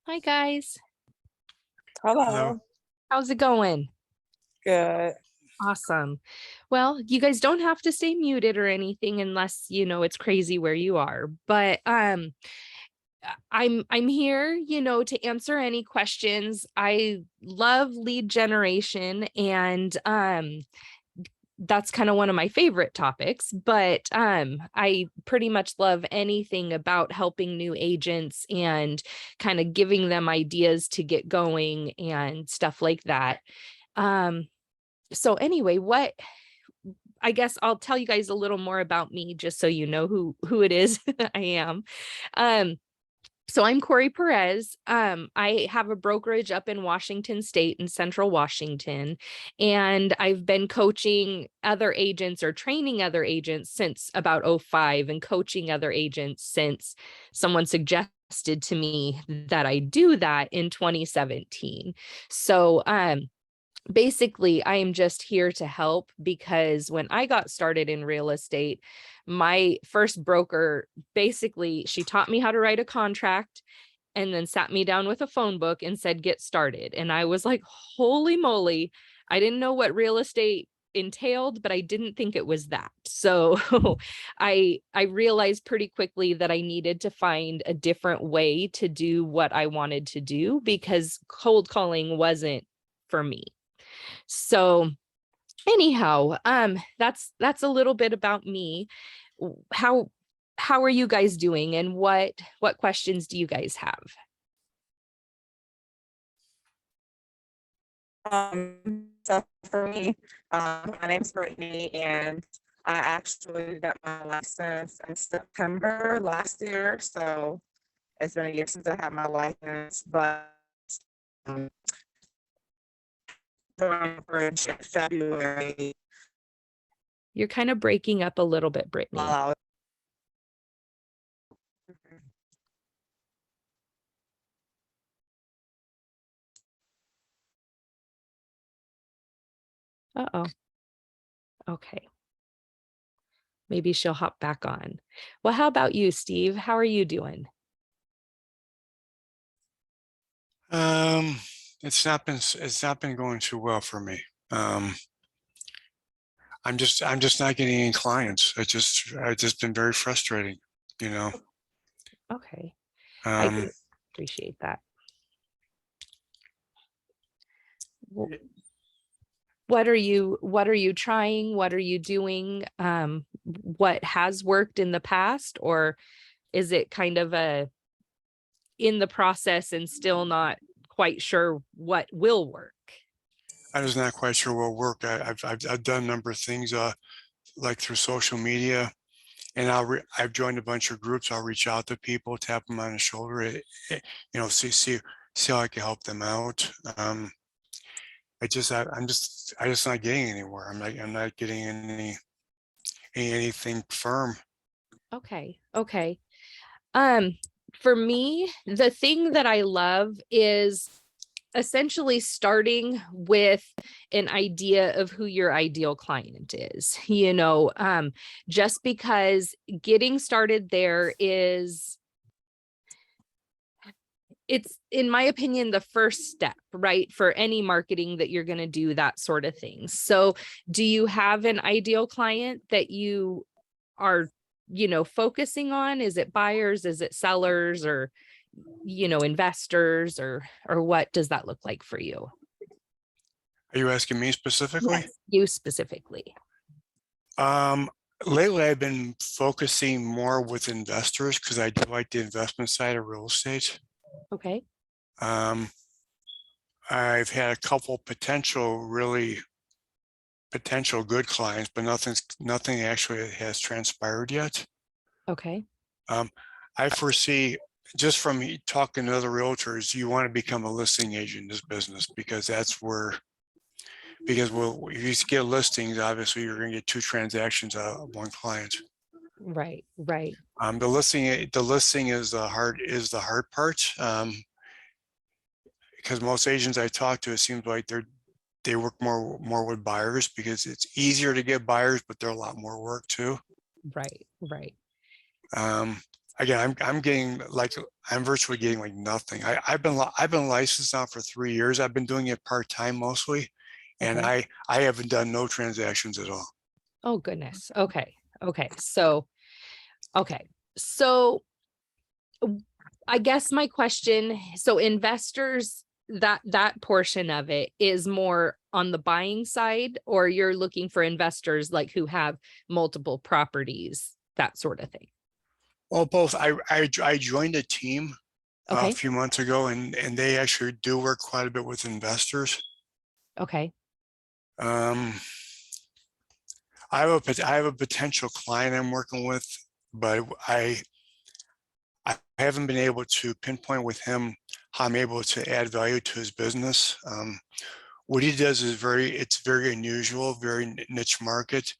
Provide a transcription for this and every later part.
Hi guys. Hello. Hello. How's it going? Good. Awesome. Well, you guys don't have to stay muted or anything unless, it's crazy where you are. But I'm here, to answer any questions. I love lead generation and that's kind of one of my favorite topics, but I pretty much love anything about helping new agents and kind of giving them ideas to get going and stuff like that. Um, so anyway, what I guess I'll tell you guys a little more about me just so you know who it is I am. Um, so I'm Corey Perez. I have a brokerage up in Washington State in Central Washington, and I've been coaching other agents or training other agents since about '05 and coaching other agents since someone suggested to me that I do that in 2017. So basically, I am just here to help because when I got started in real estate, my first broker basically she taught me how to write a contract and then sat me down with a phone book and said, get started. And I was like, holy moly, I didn't know what real estate entailed, but I didn't think it was that. So I realized pretty quickly that I needed to find a different way to do what I wanted to do because cold calling wasn't for me. So anyhow, that's a little bit about me. How how are you guys doing and what questions do you guys have? So for me, my name's Brittany, and I actually got my license in September last year. So it's been a year since I had my license, but um, joined Bridge in February. You're kind of breaking up a little bit, Brittany. While Uh-oh. Okay. Maybe she'll hop back on. Well, how about you, Steve? How are you doing? Um, it's not been going too well for me. Um, I'm just not getting any clients. It's just been very frustrating, you know. Okay. I Um, can appreciate that. Well, what are you trying? What are you doing? What has worked in the past, or is it kind of a in the process and still not quite sure what will work? I was not quite sure what work. I've done a number of things, like through social media, and I've joined a bunch of groups. I'll reach out to people, tap them on the shoulder, see how I can help them out. I'm just not getting anywhere. I'm not getting anything firm. Okay. Okay. Um, for me, the thing that I love is essentially starting with an idea of who your ideal client is. Just because getting started there is it's in my opinion the first step, right, for any marketing that you're going to do, that sort of thing. So do you have an ideal client that you are focusing on? Is it buyers, is it sellers, or investors, or what does that look like for you? Are you asking me specifically? Yes, you specifically. Um, Lately I've been focusing more with investors because I do like the investment side of real estate. Okay. Um, I've had a couple really potential good clients, but nothing actually has transpired yet. Okay. Um, I foresee, just from talking to other realtors, you want to become a listing agent in this business because if you get listings, obviously you're going to get two transactions out of one client. Right. Right. The listing is the hard part. Because most agents I talk to, it seems like they work more with buyers because it's easier to get buyers, but they're a lot more work too. Right. Right. Um, again, I'm getting like, I'm virtually getting like nothing. I've been licensed now for 3 years. I've been doing it part-time mostly. And Okay. I haven't done no transactions at all. Oh, goodness. Okay. Okay. Okay. So I guess my question, so investors, that portion of it is more on the buying side, or you're looking for investors like who have multiple properties, that sort of thing. Well, both. I joined a team a Okay. few months ago, and they actually do work quite a bit with investors. Okay. Um, I have a potential client I'm working with, but I haven't been able to pinpoint with him how I'm able to add value to his business. What he does is it's very unusual, very niche market.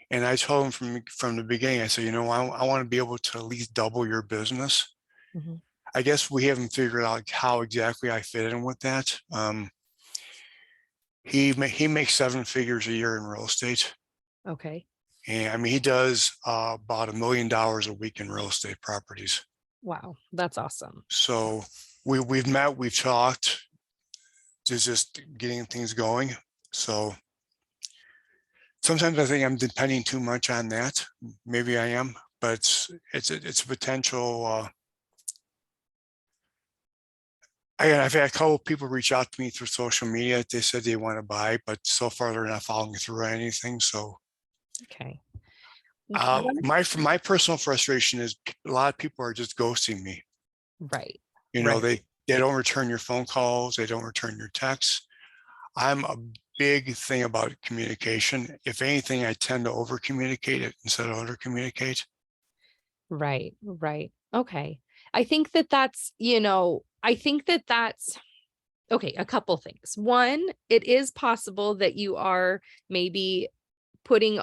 And I told him from the beginning, I said, you know, I want to be able to at least double your business. Mhm. I guess we haven't figured out how exactly I fit in with that. He makes 7 figures a year in real estate. Okay. And I mean, he does about $1 million a week in real estate properties. Wow. That's awesome. So we've met, we've talked, just getting things going. So sometimes I think I'm depending too much on that. Maybe I am, but it's a potential. I've had a couple of people reach out to me through social media. They said they want to buy, but so far they're not following through on anything. So Okay. One- my personal frustration is a lot of people are just ghosting me. Right. You know, Right. they don't return your phone calls, they don't return your texts. I'm a big thing about communication. If anything, I tend to over communicate it instead of under communicate. Right. Right. Okay. I think that that's, I think that that's okay. A couple things. One, it is possible that you are maybe putting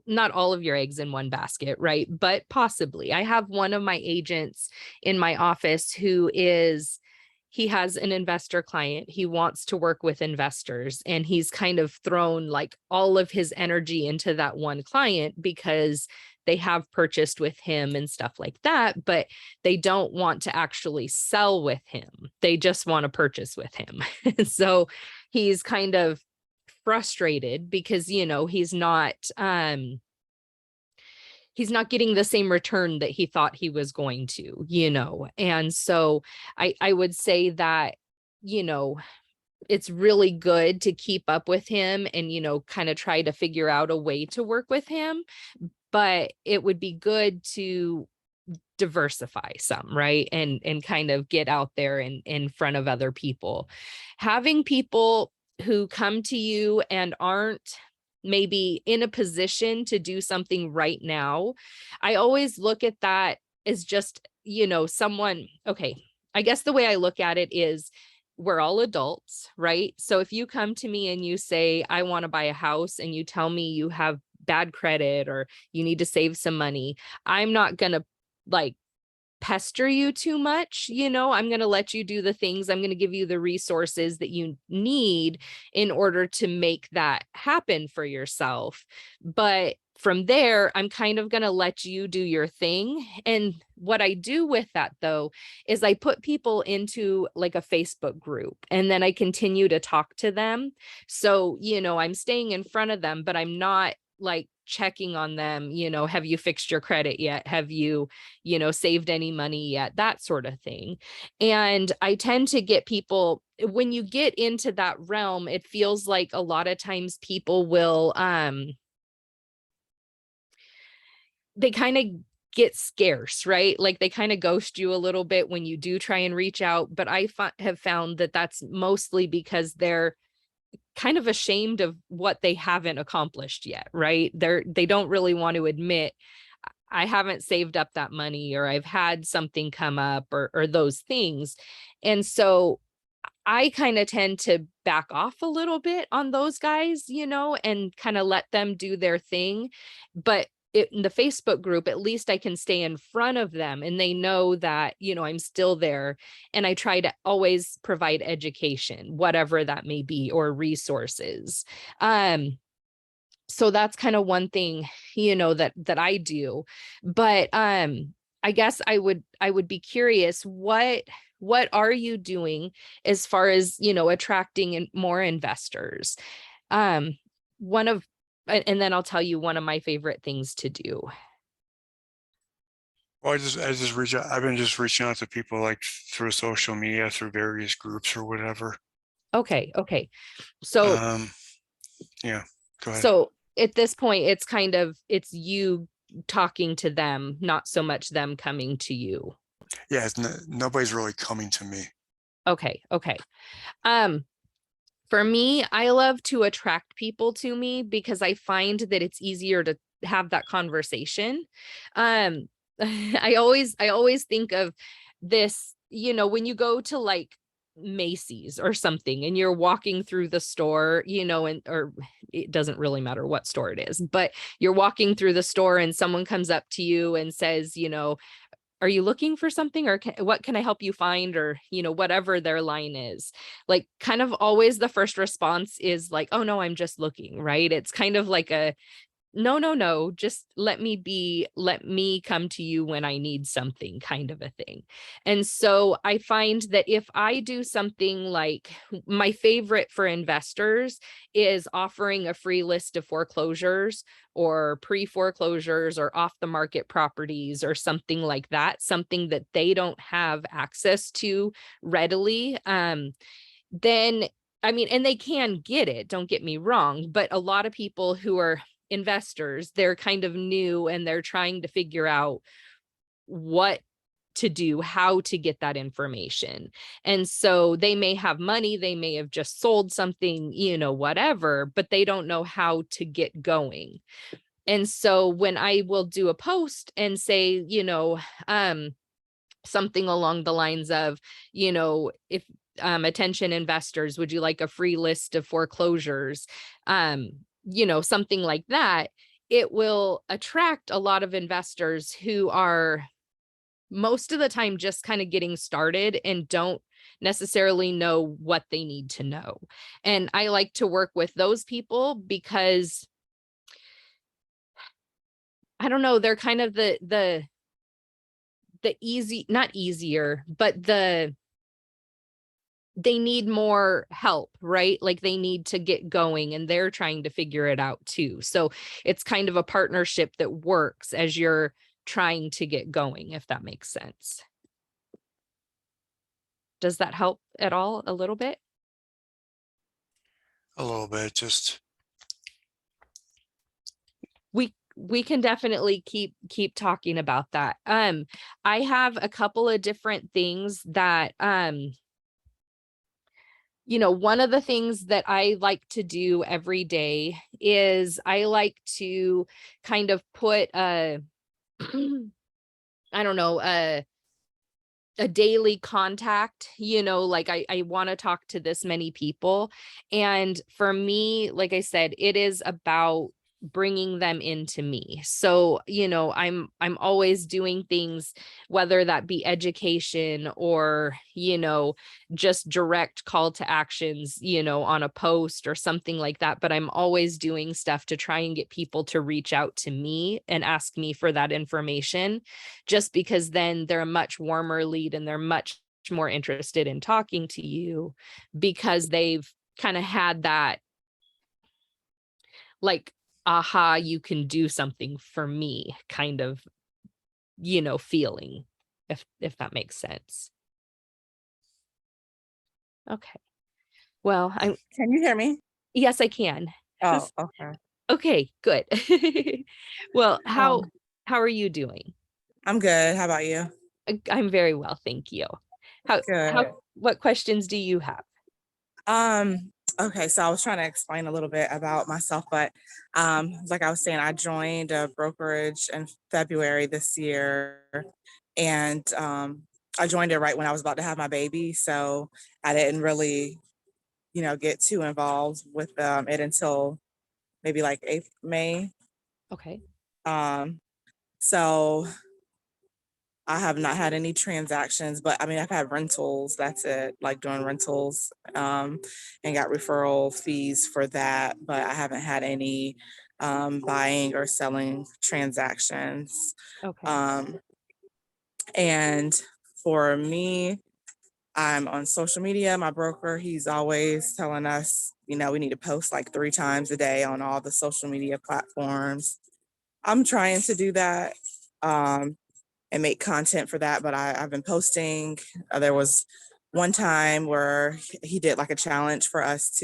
not all of your eggs in one basket, right? But possibly. I have one of my agents in my office he has an investor client. He wants to work with investors, and he's kind of thrown like all of his energy into that one client because they have purchased with him and stuff like that, but they don't want to actually sell with him. They just want to purchase with him. So he's kind of frustrated because he's not getting the same return that he thought he was going to. And so I would say that you know it's really good to keep up with him and kind of try to figure out a way to work with him, but it would be good to diversify some, right? And kind of get out there and in front of other people. Having people who come to you and aren't maybe in a position to do something right now, I always look at that as just, someone, okay, I guess the way I look at it is we're all adults, right? So if you come to me and you say, I want to buy a house, and you tell me you have bad credit or you need to save some money, I'm not going to like pester you too much. I'm going to let you do the things. I'm going to give you the resources that you need in order to make that happen for yourself. But from there, I'm kind of going to let you do your thing. And what I do with that, though, is I put people into like a Facebook group, and then I continue to talk to them. So, I'm staying in front of them, but I'm not like checking on them, have you fixed your credit yet? Have you, saved any money yet? That sort of thing. And I tend to get people, when you get into that realm, it feels like a lot of times people will, they kind of get scarce, right? Like they kind of ghost you a little bit when you do try and reach out. But I have found that that's mostly because they're kind of ashamed of what they haven't accomplished yet, right? They don't really want to admit, I haven't saved up that money, or I've had something come up, or those things. And so I kind of tend to back off a little bit on those guys, and kind of let them do their thing. But in the Facebook group, at least I can stay in front of them and they know that, I'm still there. And I try to always provide education, whatever that may be, or resources. So that's kind of one thing, that I do. But I guess I would be curious, what are you doing as far as, attracting more investors? Um, one of and then I'll tell you one of my favorite things to do. Well, I've been just reaching out to people like through social media, through various groups or whatever. Okay, okay. So Um, yeah, go ahead. so at this point it's you talking to them, not so much them coming to you. Yeah, nobody's really coming to me. Okay, okay. Um, for me, I love to attract people to me because I find that it's easier to have that conversation. Um, I always think of this, when you go to like Macy's or something and you're walking through the store, or it doesn't really matter what store it is, but you're walking through the store and someone comes up to you and says, are you looking for something, or what can I help you find, or whatever their line is. Like, kind of always the first response is like, oh no, I'm just looking, right? It's kind of like a no, no, no, just let me come to you when I need something, kind of a thing. And so I find that if I do something like, my favorite for investors is offering a free list of foreclosures or pre-foreclosures or off the market properties or something like that, something that they don't have access to readily. Then I mean, and they can get it, don't get me wrong, but a lot of people who are investors, they're kind of new and they're trying to figure out what to do, how to get that information. And so they may have money, they may have just sold something, whatever, but they don't know how to get going. And so when I will do a post and say, something along the lines of, if attention investors, would you like a free list of foreclosures? Something like that, it will attract a lot of investors who are most of the time just kind of getting started and don't necessarily know what they need to know. And I like to work with those people because I don't know, they're kind of the easy, not easier, but they need more help, right? Like they need to get going and they're trying to figure it out too. So it's kind of a partnership that works as you're trying to get going, if that makes sense. Does that help at all a little bit? A little bit, just We can definitely keep talking about that. I have a couple of different things that one of the things that I like to do every day is I like to kind of put a I don't know, a daily contact, like I want to talk to this many people. And for me, like I said, it is about bringing them into me. So, I'm always doing things, whether that be education or, just direct call to actions, on a post or something like that. But I'm always doing stuff to try and get people to reach out to me and ask me for that information, just because then they're a much warmer lead and they're much more interested in talking to you because they've kind of had that like, aha, you can do something for me kind of, feeling, if that makes sense. Okay. Well, Can you hear me? yes, I can. Oh, This- okay. okay, good. Well, Um, how are you doing? I'm good. How about you? I'm very well, thank you. Good. What questions do you have? Okay, so I was trying to explain a little bit about myself, but like I was saying, I joined a brokerage in February this year, and I joined it right when I was about to have my baby. So I didn't really, get too involved with it until maybe like May. Okay. Um, so I have not had any transactions, but I mean, I've had rentals. That's it, like doing rentals, and got referral fees for that. But I haven't had any buying or selling transactions. Okay. Um, And for me, I'm on social media. My broker, he's always telling us, you know, we need to post like 3 times a day on all the social media platforms. I'm trying to do that and make content for that, but I've been posting. There was one time where he did like a challenge for us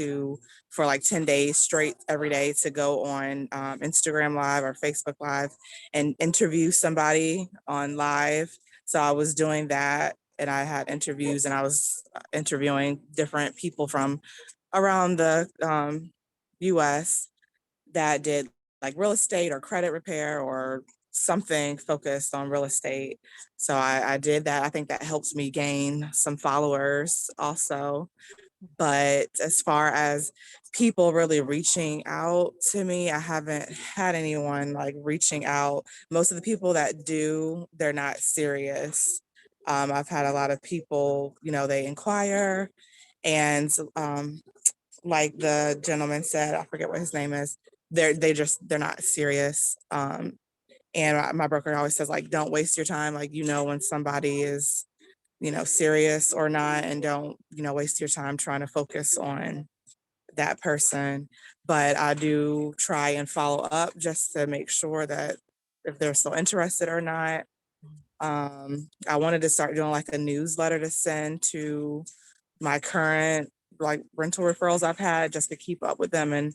for like 10 days straight every day to go on Instagram Live or Facebook Live and interview somebody on live. So I was doing that and I had interviews and I was interviewing different people from around the US that did like real estate or credit repair or something focused on real estate. So I did that. I think that helps me gain some followers also. But as far as people really reaching out to me, I haven't had anyone like reaching out. Most of the people that do, they're not serious. I've had a lot of people, you know, they inquire and like the gentleman said, I forget what his name is. They're not serious. And my broker always says like, don't waste your time. Like, you know, when somebody is, you know, serious or not, and don't, you know, waste your time trying to focus on that person. But I do try and follow up just to make sure that if they're still interested or not. I wanted to start doing like a newsletter to send to my current like rental referrals I've had just to keep up with them in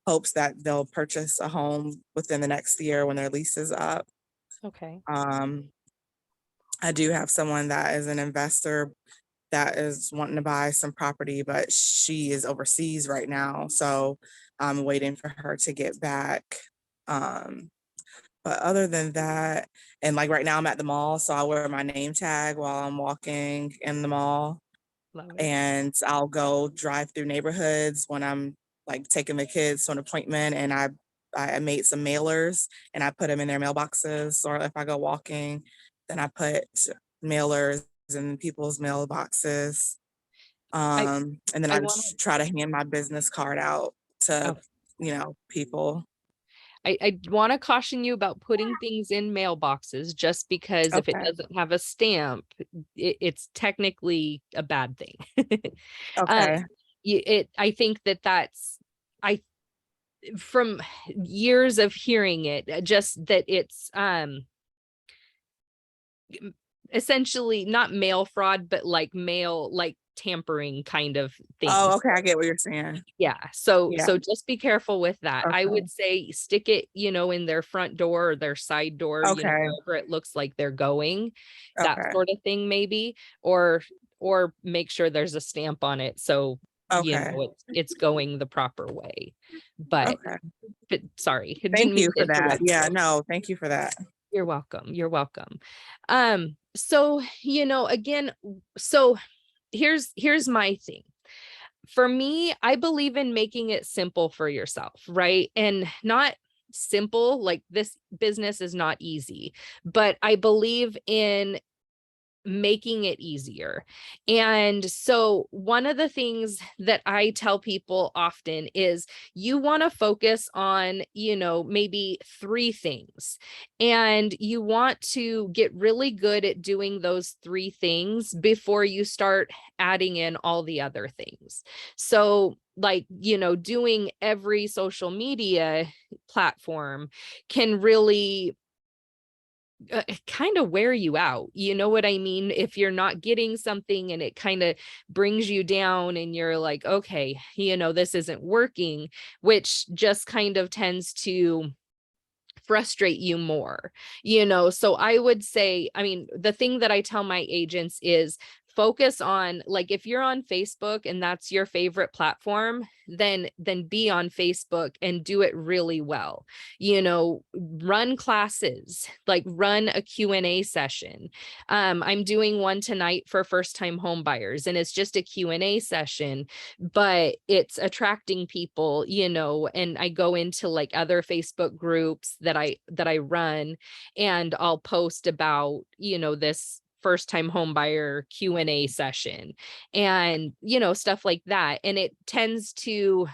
hopes that they'll purchase a home within the next year when their lease is up. Okay. Um, I do have someone that is an investor that is wanting to buy some property, but she is overseas right now. So I'm waiting for her to get back. Um, but other than that, and like right now I'm at the mall, so I wear my name tag while I'm walking in the mall. Love it. And I'll go drive through neighborhoods when I'm like taking the kids to an appointment and I made some mailers and I put them in their mailboxes. Or if I go walking, then I put mailers in people's mailboxes. I And then I I want just try to hand my business card out to, to you know, people. I want to caution you about putting things in mailboxes just because if it Okay. doesn't have a stamp, it's technically a bad thing. um, Okay. I think that's I from years of hearing it, just that it's essentially not mail fraud, but like mail like tampering kind of Oh, things. okay. I get what you're saying. Yeah. So Yeah. so just be careful with that. I Okay. would say stick it, in their front door or their side door, Okay. wherever it looks like they're going, that Okay. sort of thing maybe, or make sure there's a stamp on it so Okay. it's going the proper way. But Okay. sorry, didn't Thank mean you to for that. interrupt Yeah, you. no, thank you for that. You're welcome. You're welcome. So, again, so here's my thing. For me, I believe in making it simple for yourself, right? And not simple, like this business is not easy, but I believe in making it easier. And so one of the things that I tell people often is you want to focus on, maybe 3 things. And you want to get really good at doing those 3 things before you start adding in all the other things. So like, doing every social media platform can really kind of wear you out. You know what I mean? If you're not getting something and it kind of brings you down and you're like, okay, this isn't working, which just kind of tends to frustrate you more, so I would say, I mean, the thing that I tell my agents is focus on, like, if you're on Facebook and that's your favorite platform, then be on Facebook and do it really well. Run classes, like run a Q&A session. I'm doing one tonight for first time home buyers, and it's just a Q&A session, but it's attracting people, and I go into like other Facebook groups that I run, and I'll post about, this first time home buyer Q&A session and, stuff like that. And it tends to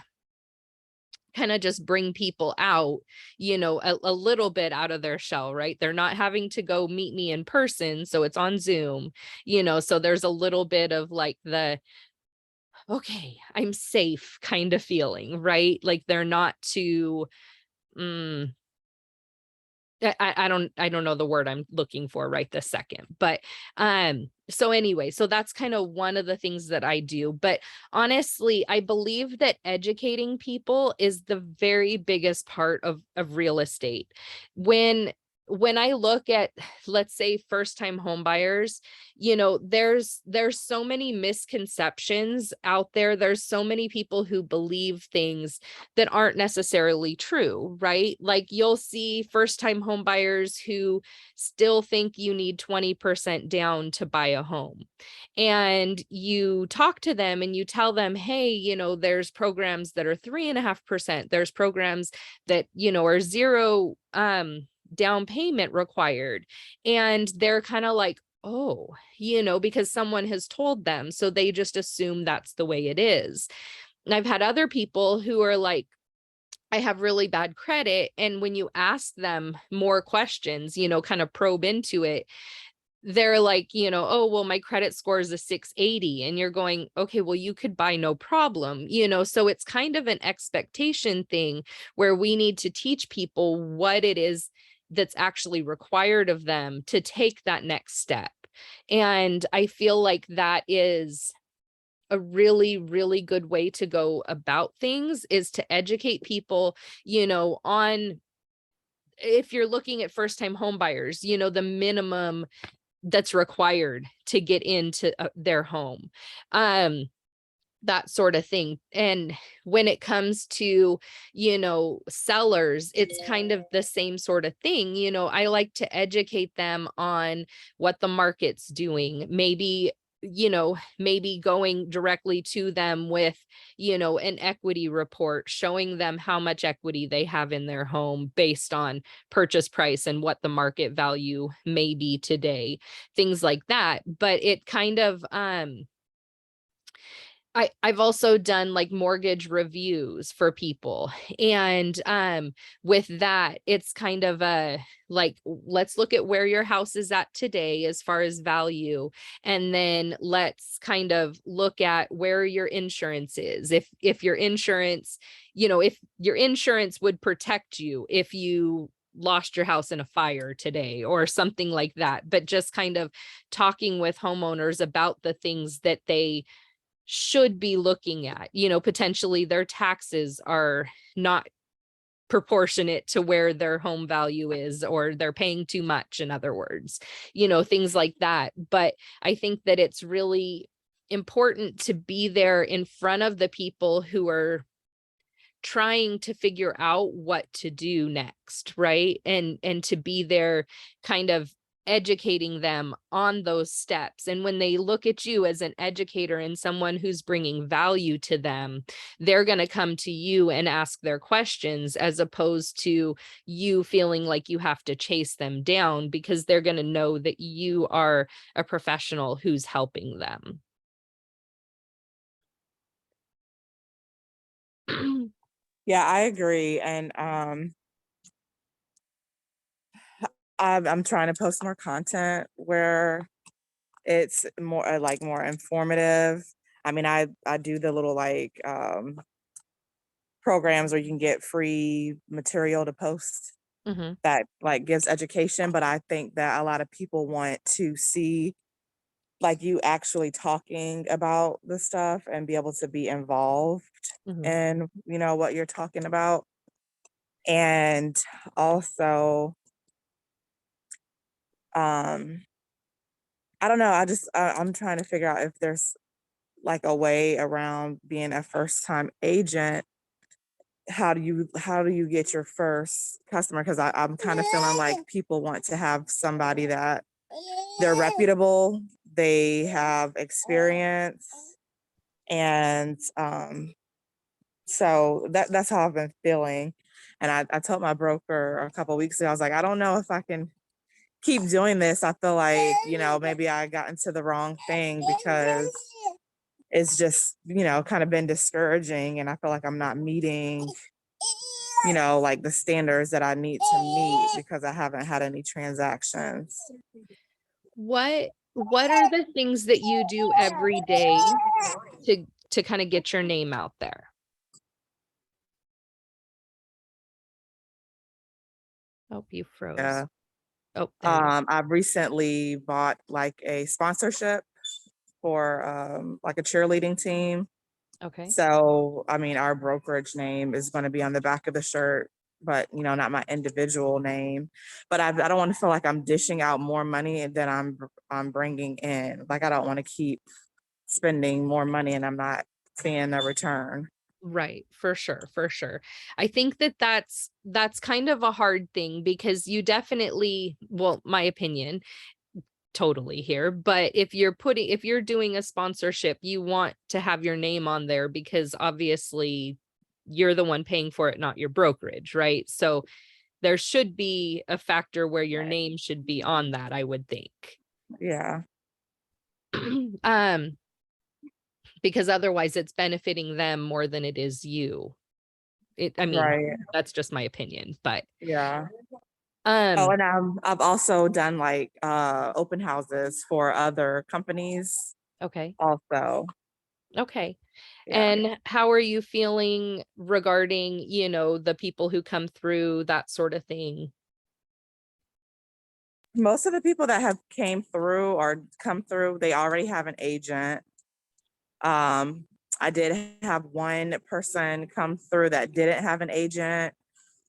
kind of just bring people out, a little bit out of their shell, right? They're not having to go meet me in person. So it's on Zoom, so there's a little bit of like okay, I'm safe kind of feeling, right? Like they're not too, mm, I don't know the word I'm looking for right this second, but so anyway, so that's kind of one of the things that I do. But honestly, I believe that educating people is the very biggest part of real estate. When I look at, let's say, first time home buyers, there's so many misconceptions out there. There's so many people who believe things that aren't necessarily true, right? Like you'll see first time home buyers who still think you need 20% down to buy a home. And you talk to them and you tell them, hey, there's programs that are 3.5%. There's programs that, are zero down payment required. And they're kind of like, oh, because someone has told them. So they just assume that's the way it is. And I've had other people who are like, I have really bad credit. And when you ask them more questions, kind of probe into it, they're like, oh, well, my credit score is a 680. And you're going, okay, well, you could buy no problem, so it's kind of an expectation thing where we need to teach people what it is that's actually required of them to take that next step. And I feel like that is a really, really good way to go about things, is to educate people, on, if you're looking at first time home buyers, the minimum that's required to get into their home, that sort of thing. And when it comes to, sellers, it's kind of the same sort of thing. I like to educate them on what the market's doing, maybe going directly to them with, an equity report showing them how much equity they have in their home based on purchase price and what the market value may be today, things like that. But it kind of, I've also done like mortgage reviews for people. And with that, it's kind of a like, let's look at where your house is at today as far as value. And then let's kind of look at where your insurance is. If your insurance, if your insurance would protect you if you lost your house in a fire today or something like that. But just kind of talking with homeowners about the things that they should be looking at, potentially their taxes are not proportionate to where their home value is, or they're paying too much, in other words, things like that. But I think that it's really important to be there in front of the people who are trying to figure out what to do next, right? And to be there kind of educating them on those steps. And when they look at you as an educator and someone who's bringing value to them, they're going to come to you and ask their questions, as opposed to you feeling like you have to chase them down, because they're going to know that you are a professional who's helping them. Yeah, I agree. And I'm trying to post more content where it's more like more informative. I mean, I do the little like programs where you can get free material to post Mhm. that like gives education, but I think that a lot of people want to see like you actually talking about the stuff and be able to be involved Mhm. in, what you're talking about. And also, um, I don't know, I'm trying to figure out if there's like a way around being a first time agent. How do you get your first customer? Because I'm kind of feeling like people want to have somebody that they're reputable, they have experience, and so that's how I've been feeling. And I told my broker a couple weeks ago, I was like, I don't know if I can keep doing this. I feel like, maybe I got into the wrong thing, because it's just, kind of been discouraging, and I feel like I'm not meeting like the standards that I need to meet because I haven't had any transactions. What are the things that you do every day to kind of get your name out there? Oh, you froze. Yeah. Oh, there you go. I've recently bought like a sponsorship for like a cheerleading team. Okay. So, I mean, our brokerage name is going to be on the back of the shirt, but not my individual name. But I don't want to feel like I'm dishing out more money and then I'm bringing in. Like I don't want to keep spending more money and I'm not seeing a return. Right, for sure, for sure. I think that that's kind of a hard thing because you definitely, well, my opinion, totally here, but if you're doing a sponsorship, you want to have your name on there because obviously you're the one paying for it, not your brokerage, right? So there should be a factor where your name should be on that, I would think. Yeah. Um, because otherwise it's benefiting them more than it is you. I mean, Right. that's just my opinion, but Yeah. um, And I've also done like open houses for other companies okay. also. Okay. Yeah. And how are you feeling regarding, the people who come through, that sort of thing? Most of the people that have came through or come through, they already have an agent. I did have one person come through that didn't have an agent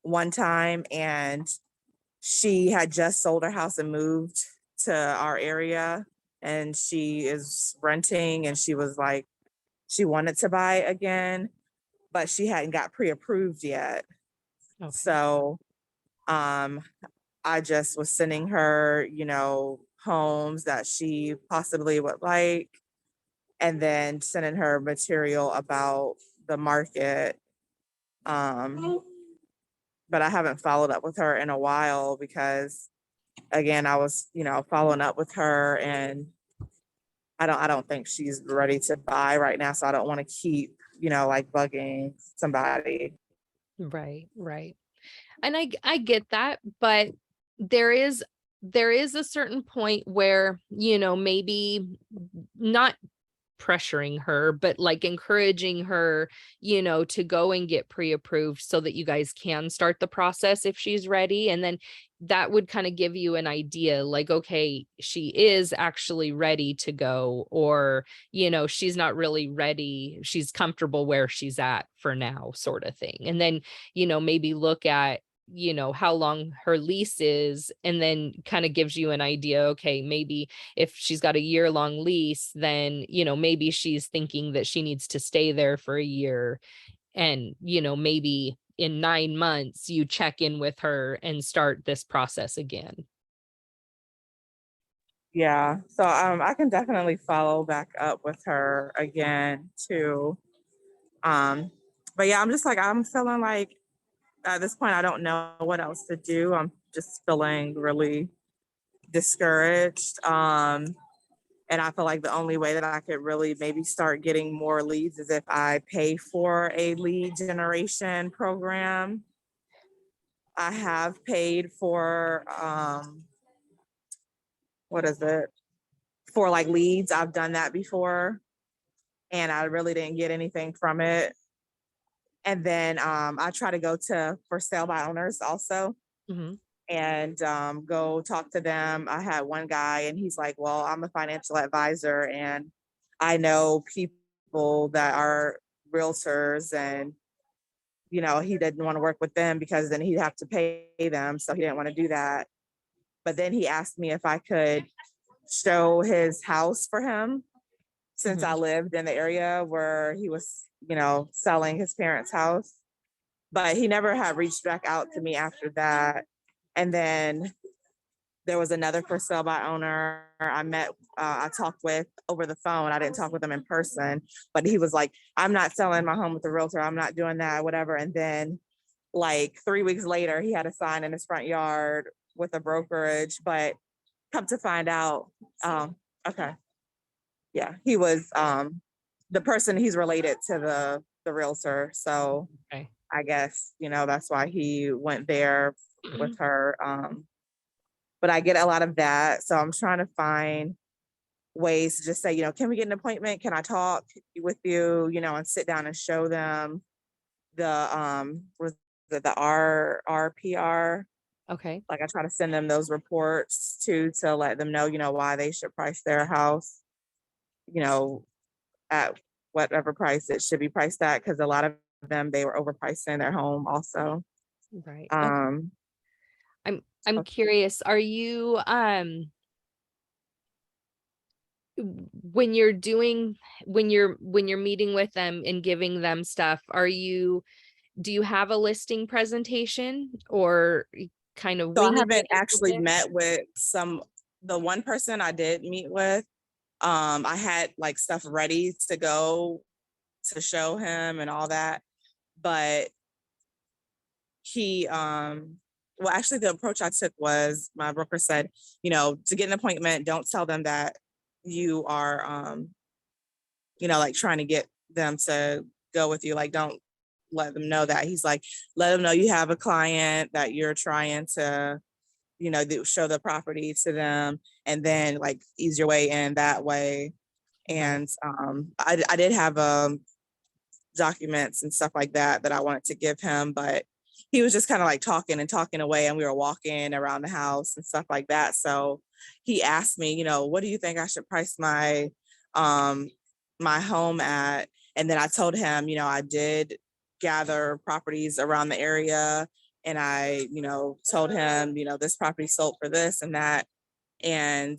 one time, and she had just sold her house and moved to our area, and she is renting, and she was like, she wanted to buy again, but she hadn't got pre-approved yet. Okay. So I just was sending her, homes that she possibly would like, and then sending her material about the market. But I haven't followed up with her in a while because again, I was, following up with her and I don't think she's ready to buy right now. So I don't want to keep, like bugging somebody. Right, right. And I get that, but there is there is a certain point where, maybe not pressuring her, but like encouraging her, to go and get pre-approved so that you guys can start the process if she's ready. And then that would kind of give you an idea like, okay, she is actually ready to go, or, she's not really ready. She's comfortable where she's at for now, sort of thing. And then, maybe look at how long her lease is and then kind of gives you an idea, okay, maybe if she's got a year-long lease, then, maybe she's thinking that she needs to stay there for a year. And, maybe in 9 months, you check in with her and start this process again. Yeah. So I can definitely follow back up with her again too. Um, but yeah, I'm just like, I'm feeling like at this point, I don't know what else to do. I'm just feeling really discouraged. And I feel like the only way that I could really maybe start getting more leads is if I pay for a lead generation program. I have paid for what is it? For like leads. I've done that before and I really didn't get anything from it. And then I try to go to for sale by owners also Mhm. and go talk to them. I had one guy and he's like, well, I'm a financial advisor and I know people that are realtors and he didn't want to work with them because then he'd have to pay them. So he didn't want to do that. But then he asked me if I could show his house for him since I Mhm. lived in the area where he was, selling his parents' house. But he never had reached back out to me after that. And then there was another for sale by owner I talked with over the phone. I didn't talk with him in person, but he was like, I'm not selling my home with a realtor. I'm not doing that, whatever. And then like 3 weeks later, he had a sign in his front yard with a brokerage, but come to find out, okay. Yeah, he was the person he's related to the realtor. So Okay. I guess, that's why he went there with her. But I get a lot of that. So I'm trying to find ways to just say, can we get an appointment? Can I talk with you, and sit down and show them was the RPR. Okay. Like, I try to send them those reports too, to let them know, why they should price their house, at whatever price it should be priced at, because a lot of them, they were overpricing their home also. Right. Okay. Um, I'm curious, are you when you're meeting with them and giving them stuff, do you have a listing presentation or kind of so I winging haven't it a little actually bit? met with the one person I did meet with. I had like stuff ready to go to show him and all that, but he well, actually the approach I took was, my broker said, to get an appointment, don't tell them that you are like trying to get them to go with you. Like, don't let them know that. He's like, let them know you have a client, that you're trying to show the property to them, and then like ease your way in that way. Right. And I did have documents and stuff like that I wanted to give him, but he was just kind of like talking away, and we were walking around the house and stuff like that. So he asked me, what do you think I should price my my home at? And then I told him, I did gather properties around the area, and I, told him, this property sold for this and that. And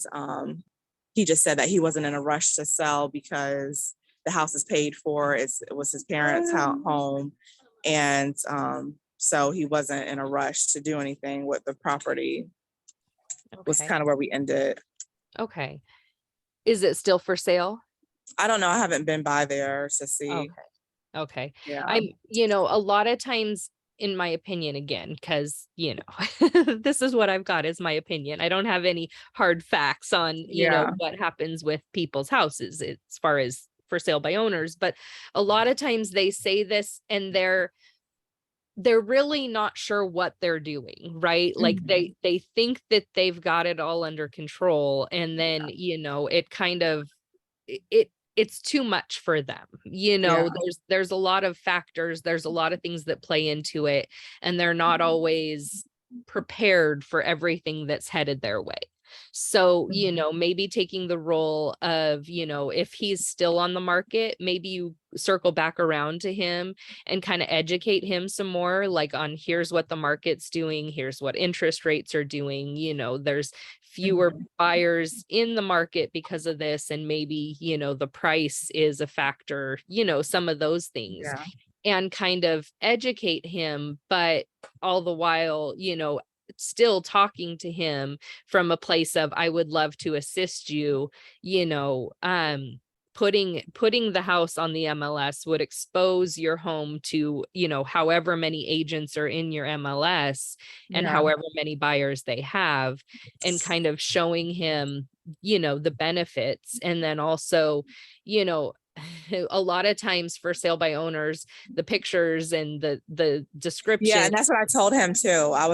he just said that he wasn't in a rush to sell because the house is paid for. It was his parents' home. And so he wasn't in a rush to do anything with the property. Was Okay. kind of where we ended. Okay. Is it still for sale? I don't know. I haven't been by there to see. Okay. Okay. Yeah. A lot of times, in my opinion, again, because, this is what I've got is my opinion. I don't have any hard facts on, Yeah. what happens with people's houses as far as for sale by owners. But a lot of times they say this and they're really not sure what they're doing, right? Like they think that they've got it all under control. And then, it kind of, it's too much for them. Yeah. There's a lot of factors, there's a lot of things that play into it, and they're not always prepared for everything that's headed their way. So, maybe taking the role of, if he's still on the market, maybe you circle back around to him and kind of educate him some more, like on here's what the market's doing, here's what interest rates are doing, there's fewer buyers in the market because of this, and maybe, the price is a factor, some of those things. Yeah. And kind of educate him, but all the while, still talking to him from a place of, I would love to assist you, putting the house on the MLS would expose your home to, however many agents are in your MLS and Yeah. however many buyers they have, and kind of showing him, the benefits. And then also, a lot of times for sale by owners, the pictures and the description. Yeah, and that's what I told him too. I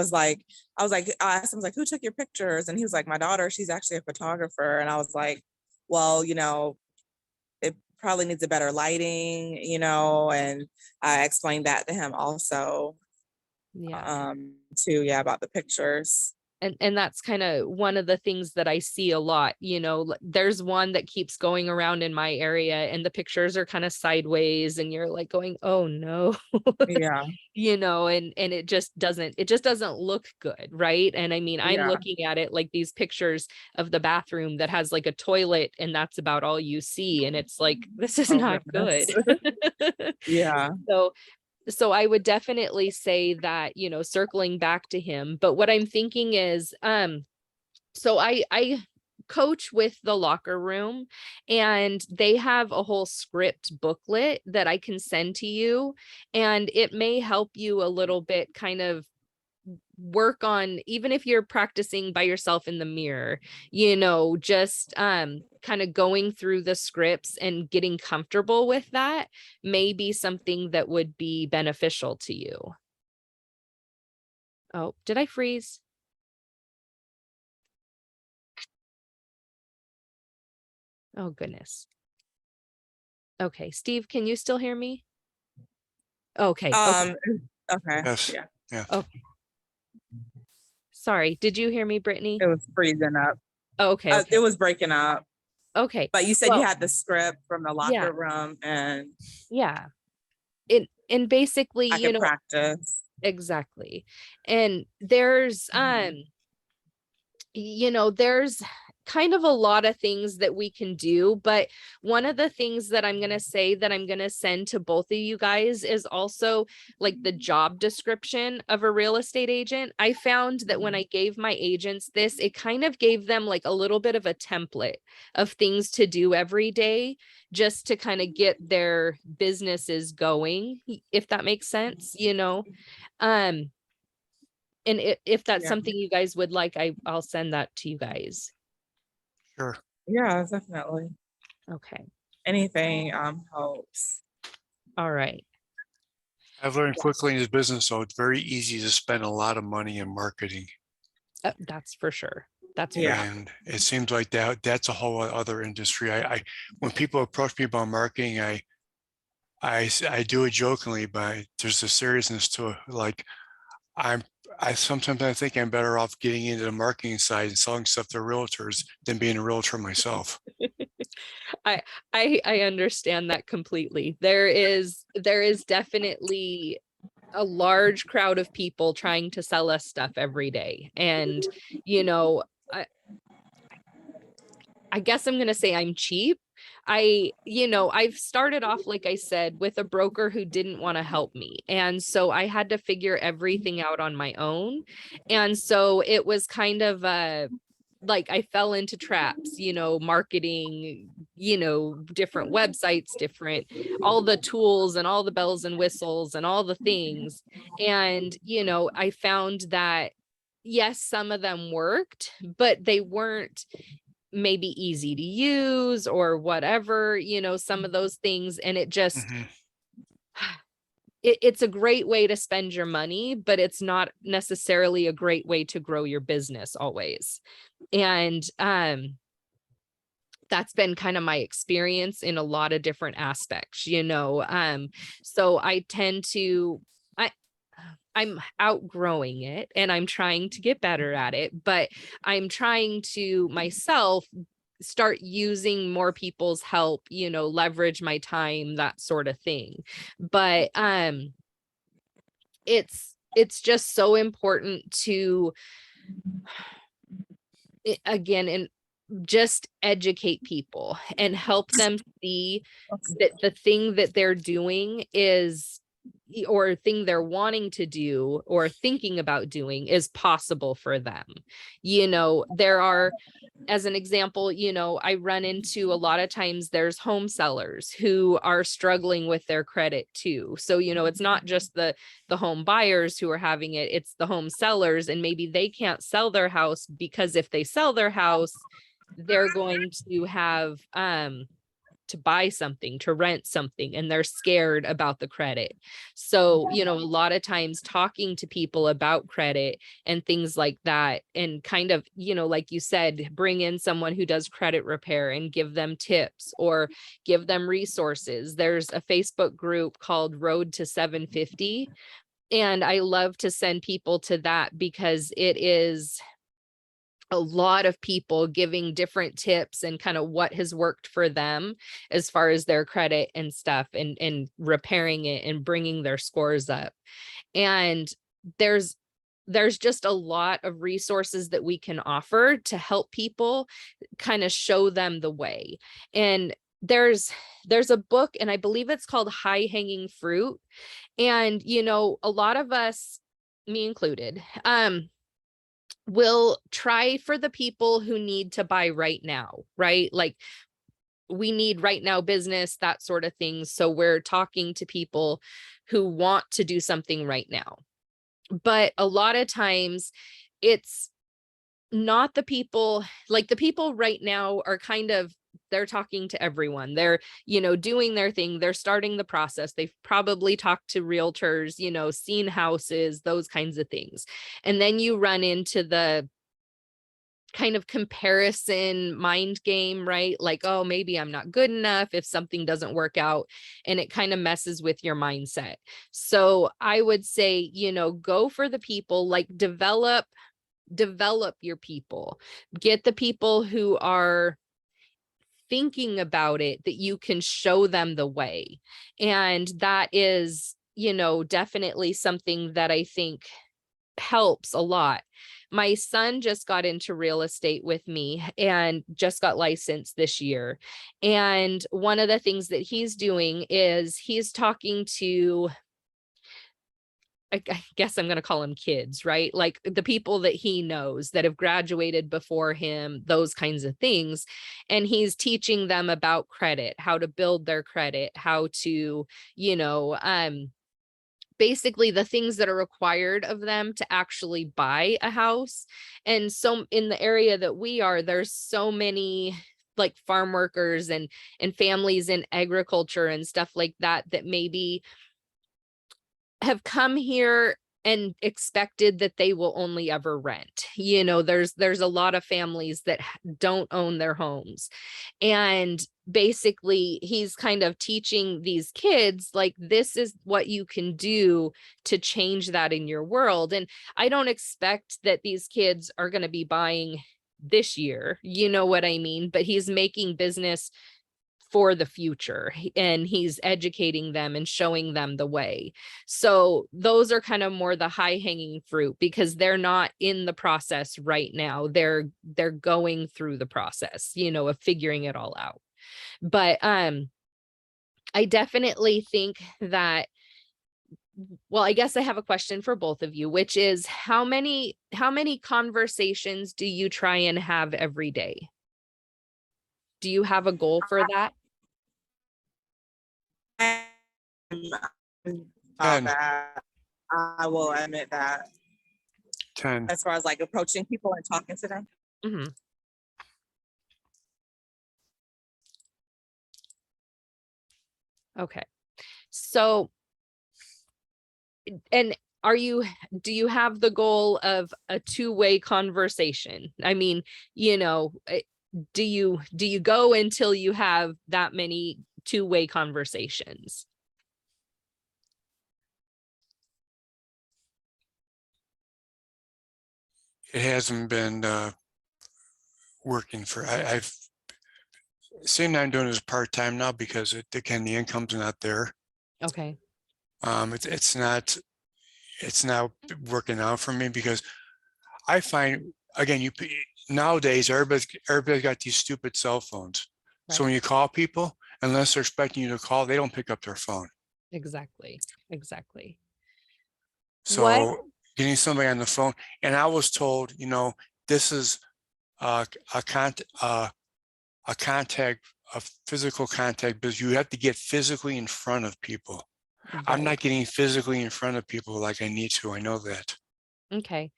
asked him, who took your pictures? And he was like, my daughter, she's actually a photographer. And I was like, well, it probably needs a better lighting, and I explained that to him also. Yeah. Too, yeah, about the pictures. And that's kind of one of the things that I see a lot, there's one that keeps going around in my area and the pictures are kind of sideways and you're like going, oh no, Yeah. and it just doesn't look good. Right. And I mean, I'm Yeah. looking at it like these pictures of the bathroom that has like a toilet and that's about all you see. And it's like, this is Oh, not goodness. good. Yeah. So I would definitely say that, circling back to him, but what I'm thinking is, so I coach with the Locker Room and they have a whole script booklet that I can send to you, and it may help you a little bit kind of work on, even if you're practicing by yourself in the mirror, just kind of going through the scripts and getting comfortable with that may be something that would be beneficial to you. Oh, did I freeze? Oh, goodness. Okay, Steve, can you still hear me? Okay. Okay. Yes. Yeah, Okay. Sorry, did you hear me, Brittany? it was freezing up. Okay. It was breaking up. Okay. But you said you Well, had the script from the yeah. locker room and Yeah. And basically, I could practice. exactly. And there's there's kind of a lot of things that we can do, but one of the things that I'm going to say that I'm going to send to both of you guys is also like the job description of a real estate agent. I found that when I gave my agents this, it kind of gave them like a little bit of a template of things to do every day just to kind of get their businesses going, if that makes sense, um and if that's Yeah. something you guys would like, I'll send that to you guys. Sure. Yeah, definitely. Okay. Anything helps. All right. I've learned quickly in this business, so it's very easy to spend a lot of money in marketing. That's for sure. That's Yeah. And it seems like that's a whole other industry. When people approach me about marketing, I do it jokingly, but there's a seriousness to it. Like sometimes I think I'm better off getting into the marketing side and selling stuff to realtors than being a realtor myself. I understand that completely. There is definitely a large crowd of people trying to sell us stuff every day. And, I guess I'm going to say I'm cheap. I've started off, like I said, with a broker who didn't want to help me. And so I had to figure everything out on my own. And so it was kind of like I fell into traps, marketing, different websites, all the tools and all the bells and whistles and all the things. And, I found that yes, some of them worked, but they weren't maybe easy to use or whatever, some of those things. And it just, Mhm. it's a great way to spend your money, but it's not necessarily a great way to grow your business always. And that's been kind of my experience in a lot of different aspects, so I'm outgrowing it and I'm trying to get better at it, but I'm trying to myself start using more people's help, leverage my time, that sort of thing. But it's just so important to again and just educate people and help them see that the thing that they're doing is or thing they're wanting to do or thinking about doing is possible for them. There are, as an example, I run into a lot of times there's home sellers who are struggling with their credit too. So, it's not just the home buyers who are having it, it's the home sellers, and maybe they can't sell their house because if they sell their house, they're going to have to buy something, to rent something, and they're scared about the credit. So, a lot of times talking to people about credit and things like that, and kind of, like you said, bring in someone who does credit repair and give them tips or give them resources. There's a Facebook group called Road to 750. And I love to send people to that because it is a lot of people giving different tips and kind of what has worked for them as far as their credit and stuff and repairing it and bringing their scores up. And there's just a lot of resources that we can offer to help people kind of show them the way. And there's a book, and I believe it's called High Hanging Fruit. And, a lot of us, me included, will try for the people who need to buy right now, right? Like we need right now business, that sort of thing. So we're talking to people who want to do something right now. But a lot of times it's not the people, like the people right now are kind of, they're talking to everyone. They're, doing their thing. They're starting the process. They've probably talked to realtors, seen houses, those kinds of things. And then you run into the kind of comparison mind game, right? Like, oh, maybe I'm not good enough if something doesn't work out, and it kind of messes with your mindset. So I would say, go for the people, like develop your people, get the people who are thinking about it, that you can show them the way. And that is, definitely something that I think helps a lot. My son just got into real estate with me and just got licensed this year. And one of the things that he's doing is he's talking to, I guess I'm going to call them kids, right? Like the people that he knows that have graduated before him, those kinds of things. And he's teaching them about credit, how to build their credit, how to, basically the things that are required of them to actually buy a house. And so in the area that we are, there's so many like farm workers and families in agriculture and stuff like that, that maybe have come here and expected that they will only ever rent. There's a lot of families that don't own their homes. And basically he's kind of teaching these kids, like, this is what you can do to change that in your world. And I don't expect that these kids are going to be buying this year, you know what I mean? But he's making business for the future, and he's educating them and showing them the way. So those are kind of more the high hanging fruit, because they're not in the process right now. They're going through the process, of figuring it all out. But I definitely think that, well, I guess I have a question for both of you, which is how many conversations do you try and have every day? Do you have a goal for that? About 10, that. I will admit that, 10. as far as like approaching people and talking to them. Mhm. Okay. So, and do you have the goal of a two-way conversation? I mean, do you go until you have that many two-way conversations? It hasn't been working for, I've same I'm doing is part-time now because again, the income's not there. Okay. It's not working out for me because I find, again, nowadays, everybody's got these stupid cell phones. So when Right. you call people, unless they're expecting you to call, they don't pick up their phone. Exactly. Exactly. What? So getting somebody on the phone, and I was told, this is a contact, a physical contact, because you have to get physically in front of people. I'm Right. not getting physically in front of people like I need to. I know that. Okay.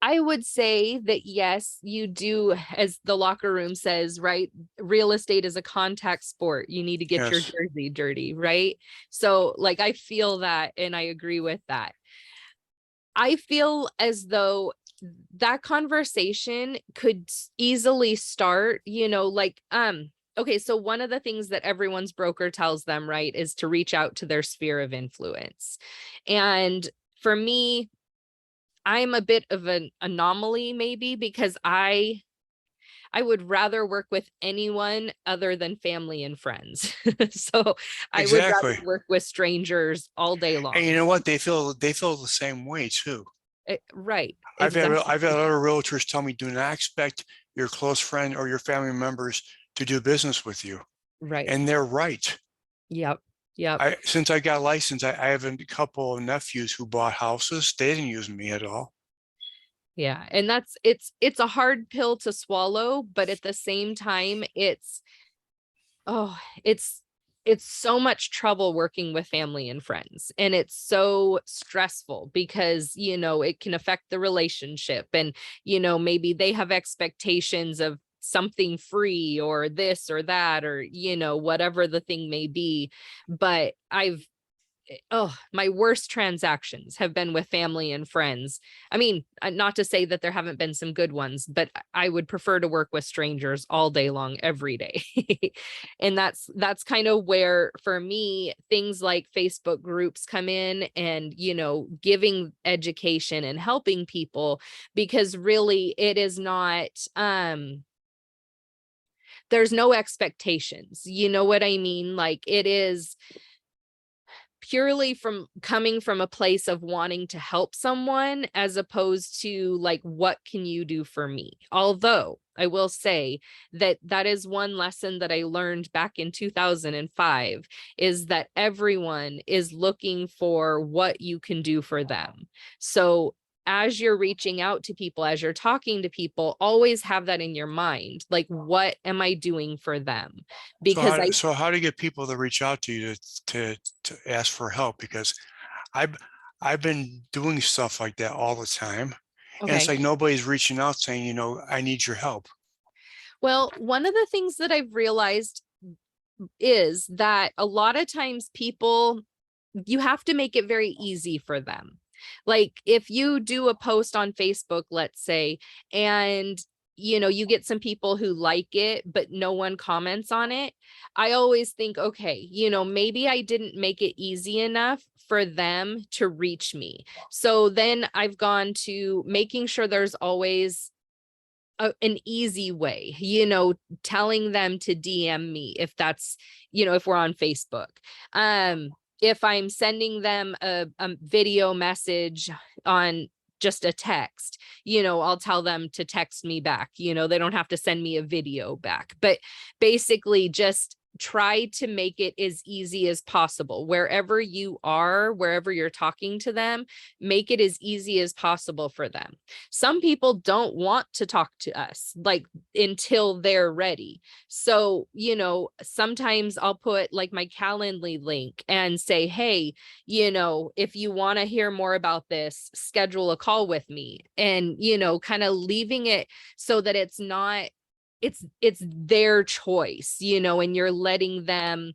I would say that yes, you do, as the locker room says, right? Real estate is a contact sport. You need to get your Yes, jersey dirty, right? So like I feel that, and I agree with that. I feel as though that conversation could easily start, like okay, so one of the things that everyone's broker tells them, right, is to reach out to their sphere of influence. And for me, I'm a bit of an anomaly maybe, because I would rather work with anyone other than family and friends. So I would rather exactly. work with strangers all day And long. you know what? They feel the same way too. Right, I've had exactly. other realtors tell me, do not expect your close friend or your family members to do business with you. Right. And they're right. Yep. Yep. Since I got licensed, I have a couple of nephews who bought houses. They didn't use me at all. Yeah. And it's a hard pill to swallow, but at the same time, oh, it's it's so much trouble working with family and friends, and it's so stressful because it can affect the relationship, and maybe they have expectations of something free or this or that, or whatever the thing may be. But my worst transactions have been with family and friends. I mean, not to say that there haven't been some good ones, but I would prefer to work with strangers all day long, every day. And that's kind of where, for me, things like Facebook groups come in, and, giving education and helping people, because really it is not, there's no expectations. You know what I mean? Like, it is purely from coming from a place of wanting to help someone, as opposed to like, what can you do for me? Although I will say that that is one lesson that I learned back in 2005, is that everyone is looking for what you can do for them. So as you're reaching out to people, as you're talking to people, always have that in your mind. Like, what am I doing for them? So Because how to get people to reach out to you to ask for help? Because I've I've been doing stuff like that all the time. And it's okay. like nobody's reaching out saying, I need your help. Well, one of the things that I've realized is that a lot of times people, you have to make it very easy for them. Like, if you do a post on Facebook, let's say, and you get some people who like it, but no one comments on it. I always think, okay, maybe I didn't make it easy enough for them to reach me. So then I've gone to making sure there's always an easy way, telling them to DM me if that's, if we're on Facebook. If I'm sending them a video message on just a text, I'll tell them to text me back. They don't have to send me a video back, but basically just try to make it as easy as possible. Wherever you are, wherever you're talking to them, make it as easy as possible for them. Some people don't want to talk to us like until they're ready. So, sometimes I'll put like my Calendly link and say, hey, if you want to hear more about this, schedule a call with me. And, kind of leaving it so that it's not, it's their choice, and you're letting them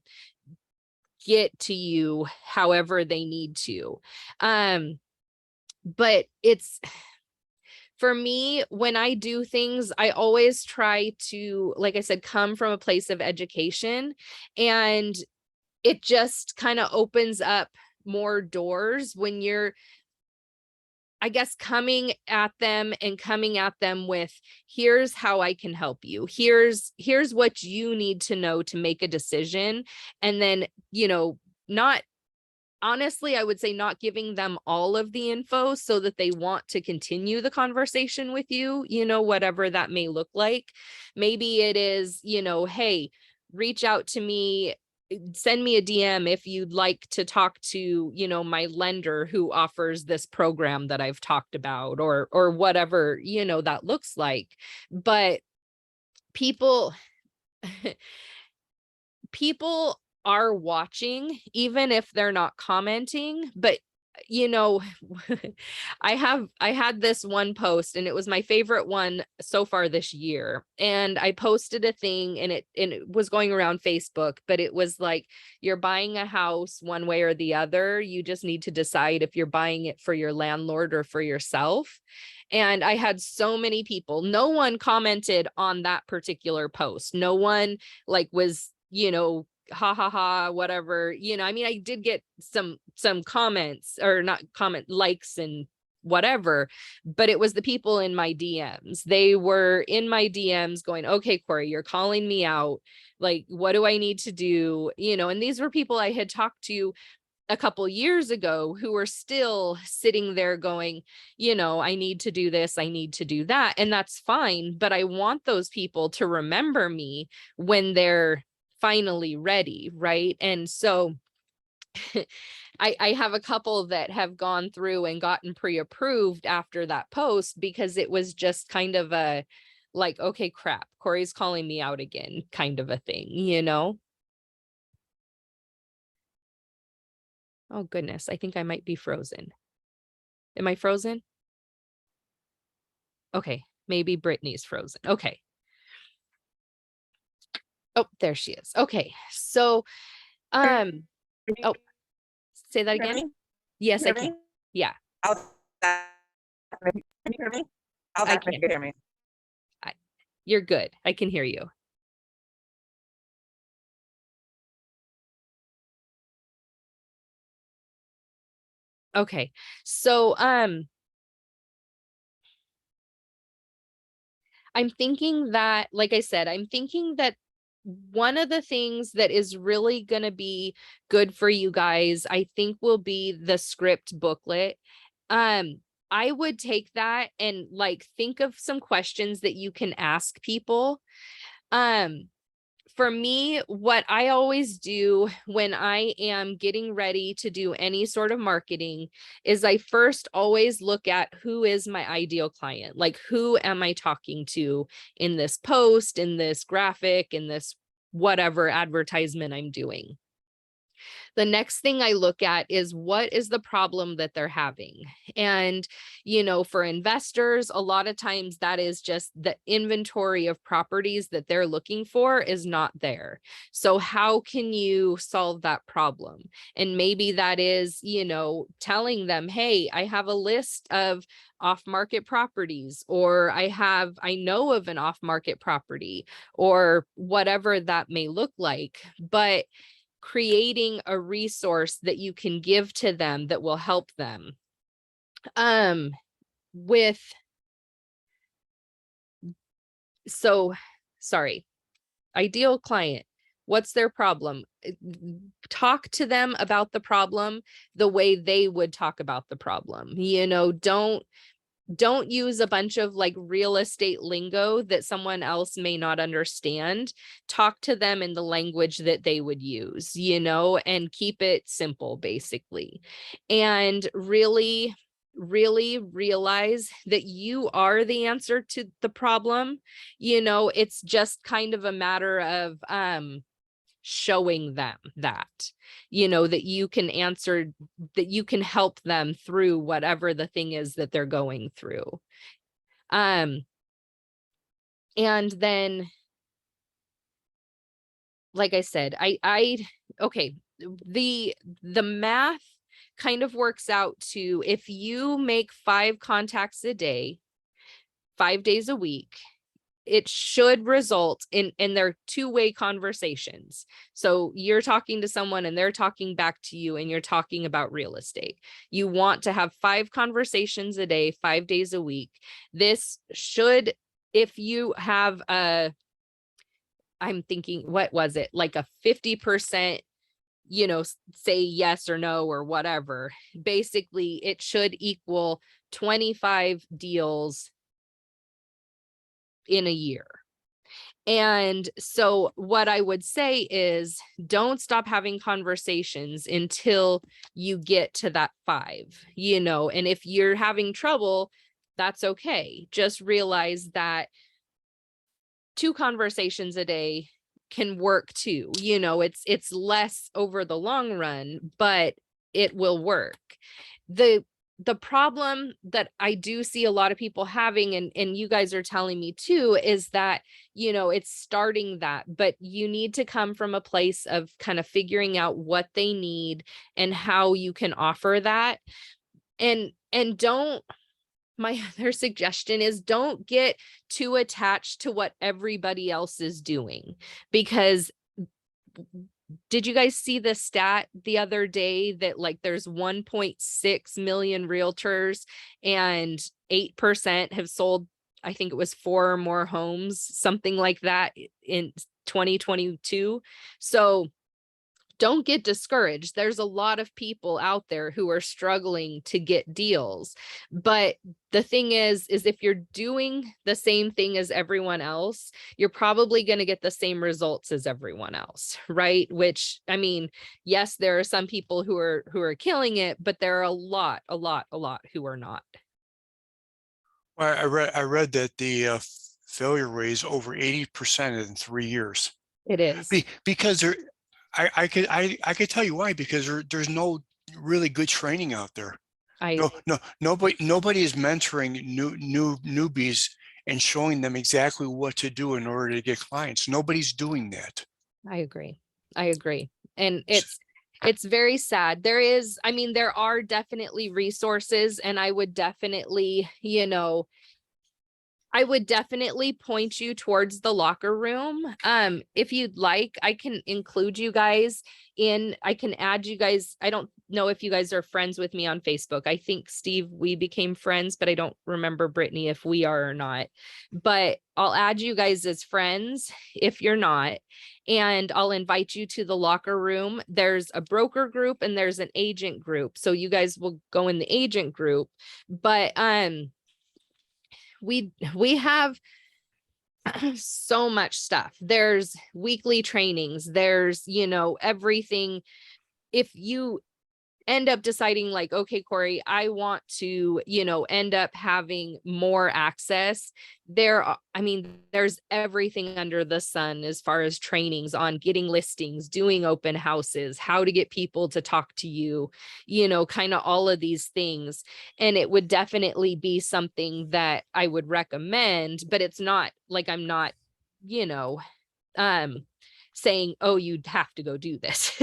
get to you however they need to. But it's, for me, when I do things, I always try to, like I said, come from a place of education, and it just kind of opens up more doors when you're, I guess, coming at them with, here's how I can help you. Here's what you need to know to make a decision. And then, not, honestly, I would say not giving them all of the info so that they want to continue the conversation with you, whatever that may look like. Maybe it is, hey, reach out to me, send me a DM if you'd like to talk to, my lender who offers this program that I've talked about, or whatever, that looks like. But people, people are watching, even if they're not commenting. But I had this one post, and it was my favorite one so far this year. And I posted a thing, and it was going around Facebook, but it was like, you're buying a house one way or the other. You just need to decide if you're buying it for your landlord or for yourself. And I had so many people, no one commented on that particular post. No one like was, ha ha ha, whatever, I mean, I did get some comments, or not comment, likes and whatever, but it was the people in my DMs. They were in my DMs going, okay, Corey, you're calling me out. Like, what do I need to do? And these were people I had talked to a couple years ago who were still sitting there going, I need to do this, I need to do that. And that's fine. But I want those people to remember me when they're finally ready, right? And so I have a couple that have gone through and gotten pre-approved after that post, because it was just kind of a like, okay, crap, Corey's calling me out again kind of a thing. Oh goodness, I think I might be frozen. Am I frozen? Okay, maybe Brittany's frozen. Okay. Oh, there she is. Okay. So, Can you oh, say that hear again. me? Yes, I Hear can. me? Yeah, I'll Can you hear me? I'll I back if can. you hear me. You're good. I can hear you. Okay. So, I'm thinking that, like I said, I'm thinking that one of the things that is really going to be good for you guys, I think, will be the script booklet. Um, I would take that and like think of some questions that you can ask people. Um, for me, what I always do when I am getting ready to do any sort of marketing is I first always look at who is my ideal client. Like, who am I talking to in this post, in this graphic, in this whatever advertisement I'm doing? The next thing I look at is what is the problem that they're having. And, for investors, a lot of times that is just the inventory of properties that they're looking for is not there. So how can you solve that problem? And maybe that is, telling them, hey, I have a list of off-market properties, or I know of an off-market property, or whatever that may look like. But creating a resource that you can give to them that will help them. With so sorry, ideal client, what's their problem? Talk to them about the problem the way they would talk about the problem. Don't use a bunch of like real estate lingo that someone else may not understand. Talk to them in the language that they would use, and keep it simple, basically. And really, really realize that you are the answer to the problem. It's just kind of a matter of showing them that that you can answer, that you can help them through whatever the thing is that they're going through. And then, like I said, I okay, the math kind of works out to, if you make 5 contacts a day, 5 days a week, it should result in their two-way conversations. So you're talking to someone and they're talking back to you, and you're talking about real estate. You want to have 5 conversations a day, 5 days a week. This should, if you have I'm thinking, what was it? Like a 50%, say yes or no or whatever. Basically, it should equal 25 deals in a year. And so what I would say is, don't stop having conversations until you get to that 5, and if you're having trouble, that's okay. Just realize that 2 conversations a day can work too. It's less over the long run, but it will work. The problem that I do see a lot of people having, and you guys are telling me too, is that, it's starting that, but you need to come from a place of kind of figuring out what they need and how you can offer that. And don't, my other suggestion is, don't get too attached to what everybody else is doing, because did you guys see the stat the other day that like there's 1.6 million realtors and 8% have sold, I think it was 4 or more homes, something like that, in 2022. So don't get discouraged. There's a lot of people out there who are struggling to get deals. But the thing is if you're doing the same thing as everyone else, you're probably going to get the same results as everyone else, right? Which, I mean, yes, there are some people who are killing it, but there are a lot who are not. Well, I read that the failure rate is over 80% in 3 years. It is. Because there, I could tell you why, because there's no really good training out there. I Nobody is mentoring newbies and showing them exactly what to do in order to get clients. Nobody's doing that. I agree. I agree. And it's very sad. There is, I mean, there are definitely resources, and I would definitely, I would definitely point you towards the locker room. If you'd like, I can include you guys I can add you guys. I don't know if you guys are friends with me on Facebook. I think Steve, we became friends, but I don't remember Brittany if we are or not. But I'll add you guys as friends if you're not, and I'll invite you to the locker room. There's a broker group and there's an agent group. So you guys will go in the agent group, but we have so much stuff. There's weekly trainings, there's everything. If you end up deciding like, okay, Corey, I want to, end up having more access, there's everything under the sun as far as trainings on getting listings, doing open houses, how to get people to talk to you, kind of all of these things. And it would definitely be something that I would recommend, but it's not like I'm not, saying, oh, you'd have to go do this,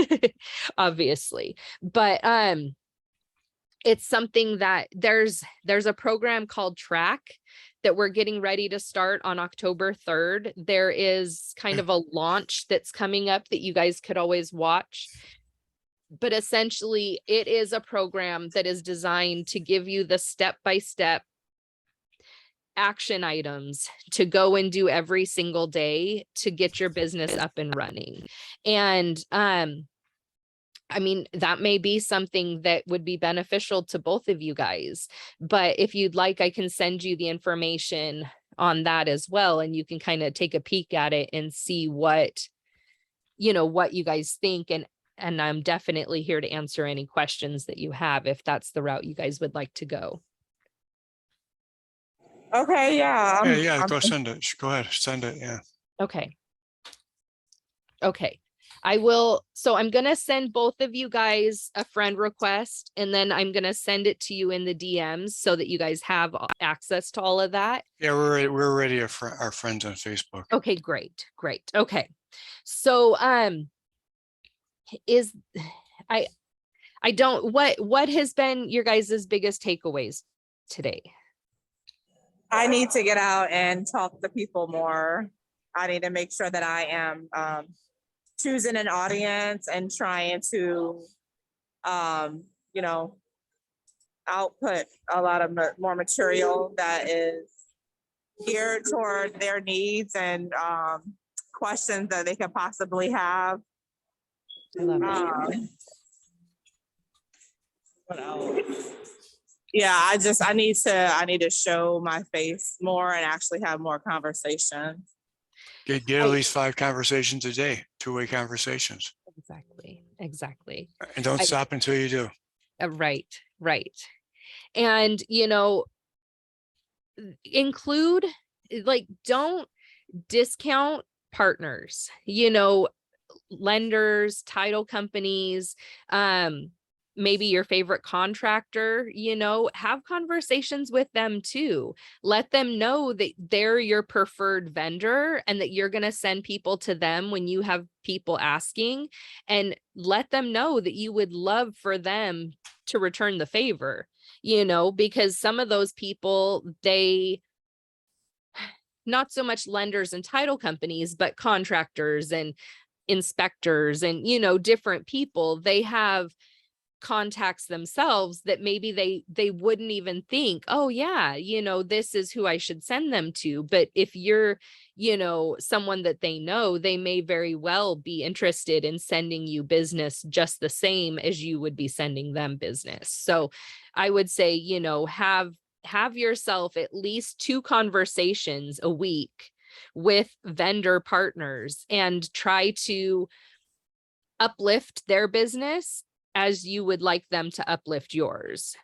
obviously. But it's something that there's a program called Track that we're getting ready to start on October 3rd. There is kind of a launch that's coming up that you guys could always watch. But essentially, it is a program that is designed to give you the step-by-step action items to go and do every single day to get your business up and running. And that may be something that would be beneficial to both of you guys. But if you'd like, I can send you the information on that as well, and you can kind of take a peek at it and see what you guys think. And I'm definitely here to answer any questions that you have if that's the route you guys would like to go. Okay, yeah. Yeah, go send it. Go ahead, send it. Yeah. Okay. I will. So I'm going to send both of you guys a friend request, and then I'm going to send it to you in the DMs so that you guys have access to all of that. Yeah, we're already our friends on Facebook. Okay, great. Okay. So, what has been your guys' biggest takeaways today? I need to get out and talk to people more. I need to make sure that I am choosing an audience and trying to, output a lot of more material that is geared toward their needs and questions that they could possibly have. I love it. What else? Yeah, I need to show my face more and actually have more conversations. Get at least 5 conversations a day, 2-way conversations. Exactly. And don't stop until you do. Right. And, include, don't discount partners, lenders, title companies, maybe your favorite contractor, have conversations with them too. Let them know that they're your preferred vendor and that you're going to send people to them when you have people asking, and let them know that you would love for them to return the favor, because some of those people, not so much lenders and title companies, but contractors and inspectors and, different people, they have contacts themselves that maybe they wouldn't even think, oh yeah, this is who I should send them to. But if you're, someone that they know, they may very well be interested in sending you business just the same as you would be sending them business. So I would say, have yourself at least 2 conversations a week with vendor partners and try to uplift their business as you would like them to uplift yours.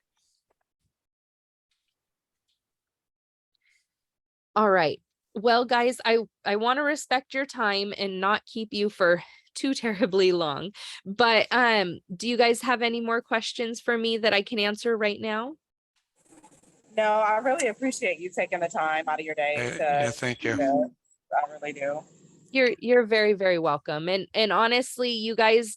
All right. Well, guys, I want to respect your time and not keep you for too terribly long. But do you guys have any more questions for me that I can answer right now? No, I really appreciate you taking the time out of your day Yeah, to thank do you. this. I really do. You're very, very welcome. And honestly, you guys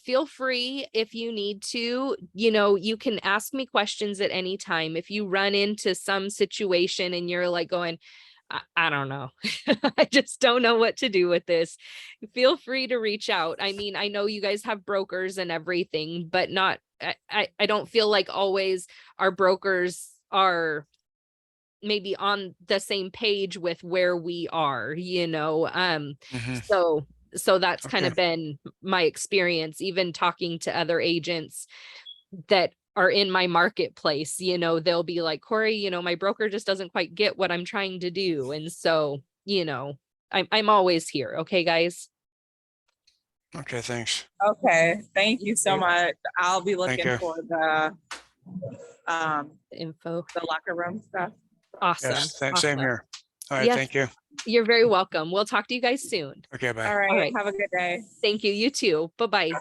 feel free if you need to, you can ask me questions at any time. If you run into some situation and you're like going, I don't know. I just don't know what to do with this. Feel free to reach out. I mean, I know you guys have brokers and everything, but not, I don't feel like always our brokers are maybe on the same page with where we are, Mhm. so that's kind Okay. of been my experience, even talking to other agents that are in my marketplace. They'll be like, Corey, my broker just doesn't quite get what I'm trying to do. And so, I'm always here. Okay, guys. Okay, thanks. Okay, thank you so You're- much. I'll be Thank looking you. for the Info. locker room stuff. Awesome. Yes, same Awesome. here. All right, Yes, thank you. you're very welcome. We'll talk to you guys soon. Okay, bye. All All right, right. have a good day. Thank you. You too. Bye-bye.